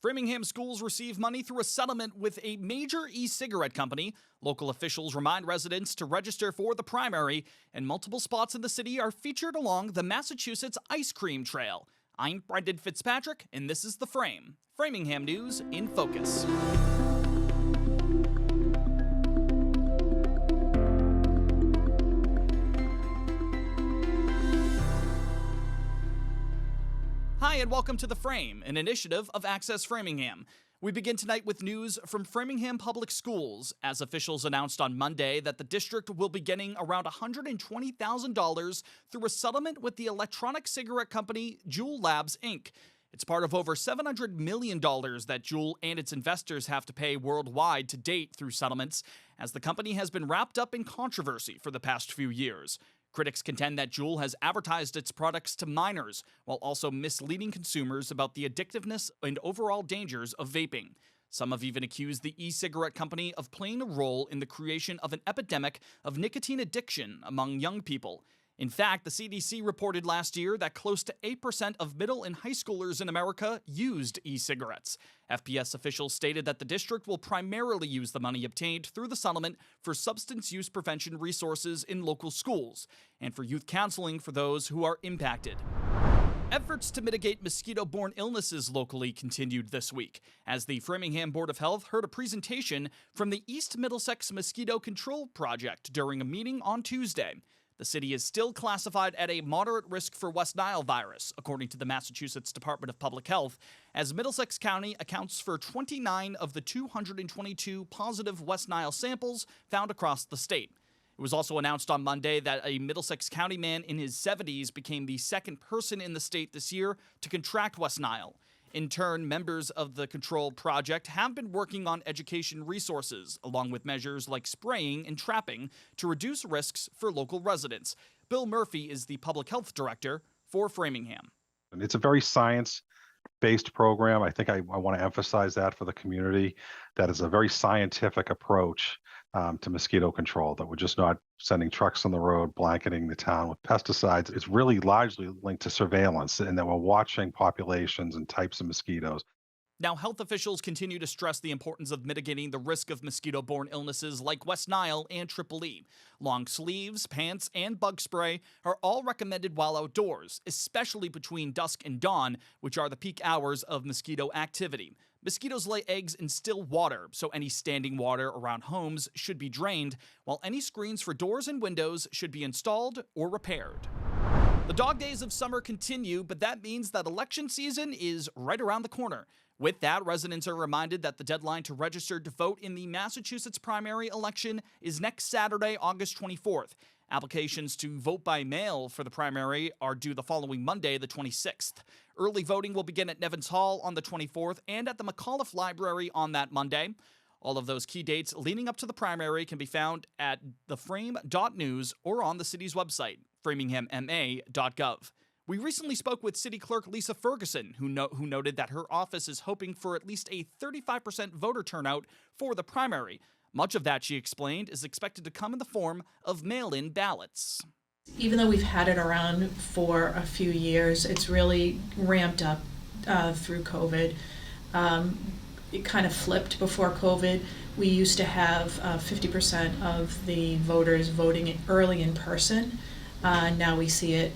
Framingham schools receive money through a settlement with a major e-cigarette company. Local officials remind residents to register for the primary, and multiple spots in the city are featured along the Massachusetts Ice Cream Trail. I'm Brendan Fitzpatrick, and this is The Frame. Framingham News in Focus. Hi, and welcome to The Frame, an initiative of Access Framingham. We begin tonight with news from Framingham Public Schools, as officials announced on Monday that the district will be getting around $120,000 through a settlement with the electronic cigarette company Juul Labs, Inc. It's part of over $700 million that Juul and its investors have to pay worldwide to date through settlements, as the company has been wrapped up in controversy for the past few years. Critics contend that Juul has advertised its products to minors, while also misleading consumers about the addictiveness and overall dangers of vaping. Some have even accused the e-cigarette company of playing a role in the creation of an epidemic of nicotine addiction among young people. In fact, the CDC reported last year that close to 8% of middle and high schoolers in America used e-cigarettes. FPS officials stated that the district will primarily use the money obtained through the settlement for substance use prevention resources in local schools and for youth counseling for those who are impacted. Efforts to mitigate mosquito-borne illnesses locally continued this week, as the Framingham Board of Health heard a presentation from the East Middlesex Mosquito Control Project during a meeting on Tuesday. The city is still classified at a moderate risk for West Nile virus, according to the Massachusetts Department of Public Health, as Middlesex County accounts for 29 of the 222 positive West Nile samples found across the state. It was also announced on Monday that a Middlesex County man in his 70s became the second person in the state this year to contract West Nile. In turn, members of the Control Project have been working on education resources, along with measures like spraying and trapping to reduce risks for local residents. Bill Murphy is the public health director for Framingham. It's a very science-based program. I think I want to emphasize that for the community, that is a very scientific approach to mosquito control, that we're just not sending trucks on the road, blanketing the town with pesticides. It's really largely linked to surveillance, and that we're watching populations and types of mosquitoes. Now, health officials continue to stress the importance of mitigating the risk of mosquito-borne illnesses like West Nile and Triple E. Long sleeves, pants, and bug spray are all recommended while outdoors, especially between dusk and dawn, which are the peak hours of mosquito activity. Mosquitoes lay eggs in still water, so any standing water around homes should be drained, while any screens for doors and windows should be installed or repaired. The dog days of summer continue, but that means that election season is right around the corner. With that, residents are reminded that the deadline to register to vote in the Massachusetts primary election is next Saturday, August 24th. Applications to vote by mail for the primary are due the following Monday, the 26th. Early voting will begin at Nevins Hall on the 24th and at the McAuliffe Library on that Monday. All of those key dates leading up to the primary can be found at theframe.news or on the city's website, framinghamma.gov. We recently spoke with City Clerk Lisa Ferguson, who noted that her office is hoping for at least a 35% voter turnout for the primary. Much of that, she explained, is expected to come in the form of mail-in ballots. Even though we've had it around for a few years, it's really ramped up through COVID. It kind of flipped before COVID. We used to have 50% of the voters voting early in person. Now we see it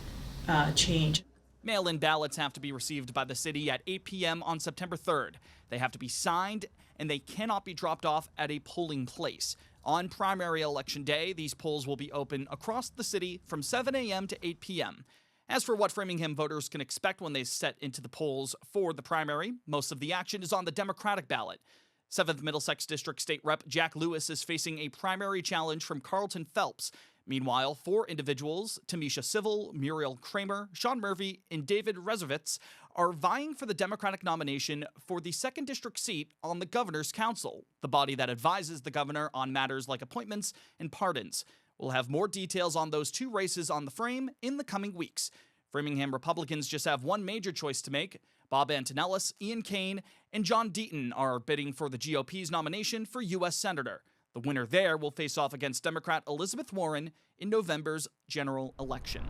change. Mail-in ballots have to be received by the city at 8 p.m. on September 3rd. They have to be signed, and they cannot be dropped off at a polling place. On primary election day, these polls will be open across the city from 7 a.m. to 8 p.m. As for what Framingham voters can expect when they set into the polls for the primary, most of the action is on the Democratic ballot. 7th Middlesex District State Rep Jack Lewis is facing a primary challenge from Carlton Phelps. Meanwhile, 4 individuals, Tamisha Civil, Muriel Kramer, Sean Murphy, and David Rezovitz, are vying for the Democratic nomination for the 2nd District seat on the Governor's Council, the body that advises the governor on matters like appointments and pardons. We'll have more details on those 2 races on The Frame in the coming weeks. Framingham Republicans just have one major choice to make. Bob Antonellis, Ian Kane, and John Deaton are bidding for the GOP's nomination for U.S. Senator. The winner there will face off against Democrat Elizabeth Warren in November's general election.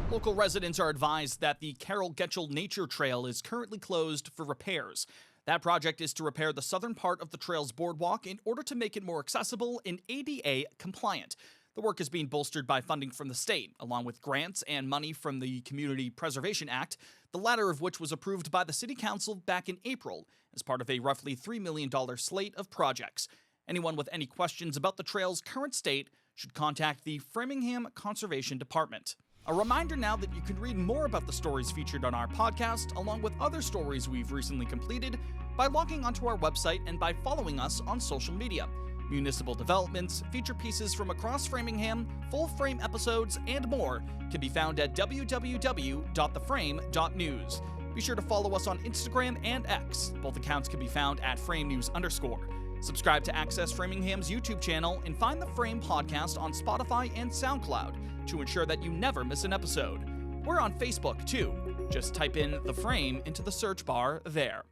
Local residents are advised that the Carol Getchell Nature Trail is currently closed for repairs. That project is to repair the southern part of the trail's boardwalk in order to make it more accessible and ADA compliant. The work is being bolstered by funding from the state, along with grants and money from the Community Preservation Act, the latter of which was approved by the City Council back in April as part of a roughly $3 million slate of projects. Anyone with any questions about the trail's current state should contact the Framingham Conservation Department. A reminder now that you can read more about the stories featured on our podcast, along with other stories we've recently completed, by logging onto our website and by following us on social media. Municipal developments, feature pieces from across Framingham, full-frame episodes, and more can be found at www.theframe.news. Be sure to follow us on Instagram and X. Both accounts can be found at FrameNews_. Subscribe to Access Framingham's YouTube channel and find the Frame podcast on Spotify and SoundCloud to ensure that you never miss an episode. We're on Facebook, too. Just type in The Frame into the search bar there.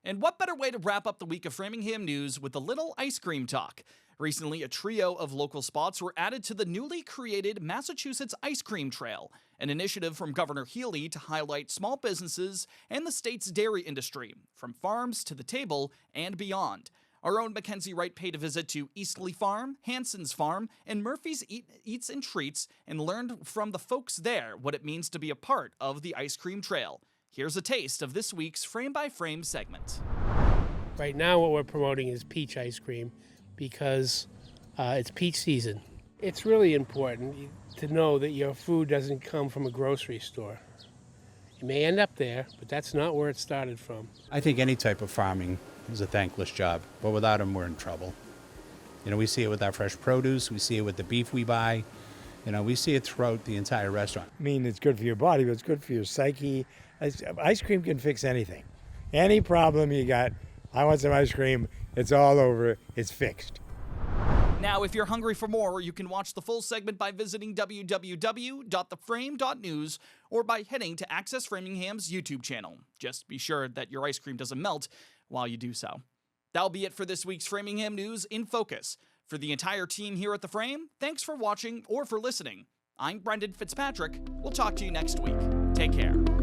And what better way to wrap up the week of Framingham news with a little ice cream talk? Recently, a trio of local spots were added to the newly created Massachusetts Ice Cream Trail, an initiative from Governor Healy to highlight small businesses and the state's dairy industry, from farms to the table and beyond. Our own Mackenzie Wright paid a visit to Eastleigh Farm, Hanson's Farm, and Murphy's Eats and Treats and learned from the folks there what it means to be a part of the ice cream trail. Here's a taste of this week's Frame by Frame segment. Right now what we're promoting is peach ice cream because it's peach season. It's really important to know that your food doesn't come from a grocery store. It may end up there, but that's not where it started from. I think any type of farming is a thankless job, but without them, we're in trouble. You know, we see it with our fresh produce, we see it with the beef we buy, you know, we see it throughout the entire restaurant. I mean, it's good for your body, but it's good for your psyche. Ice cream can fix anything. Any problem you got, I want some ice cream, it's all over, it's fixed. Now, if you're hungry for more, you can watch the full segment by visiting www.theframe.news or by heading to Access Framingham's YouTube channel. Just be sure that your ice cream doesn't melt while you do so. That'll be it for this week's Framingham News in Focus. For the entire team here at The Frame, thanks for watching or for listening. I'm Brendan Fitzpatrick. We'll talk to you next week. Take care.